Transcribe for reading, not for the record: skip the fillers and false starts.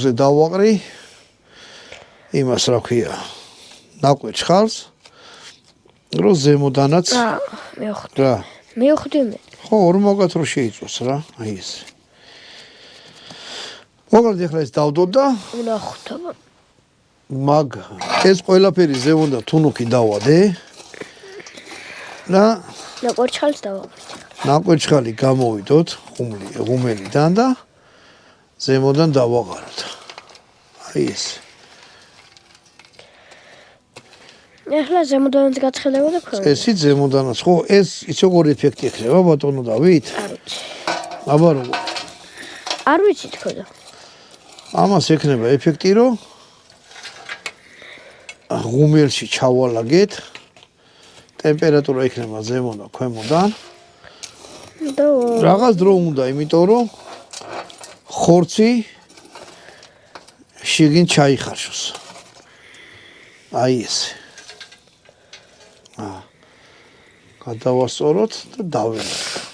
ზე დავაყრი იმას რა ქვია ნაკვეთ ხალს რო ზემოდანაც მეუხვდი მე ხო ორმოგად რო შეიწოს რა აი ეს მოგალ ეხლა ეს დავდოთ და ვნახოთ მაგ ეს ყველაფერი ზემოდან თუნუქი დავადე და ნაკვერცხალს დავაყრით ნაკვერცხალი გამოვიდოთ ღუმელიდან და ზემოდან დავაყაროთ აი ეს ეხლა ზემოდანაც გაცხედება და ქვევით წესით ზემოდანაც ხო ეს იცი როგორი ეფექტი ექნება ბატონო დავით არ ვიცი აბა როგორ არ ვიცი თქო და ამას ექნება ეფექტი რომ ღუმელში ჩავალაგეთ ტემპერატურა ექნება ზემოდან ქვემოდან და რაღაც დრო უნდა იმიტომ რომ ხორცი შიგნით ჩაიხარშოს აი ესე გადავასწოროთ და დავერთ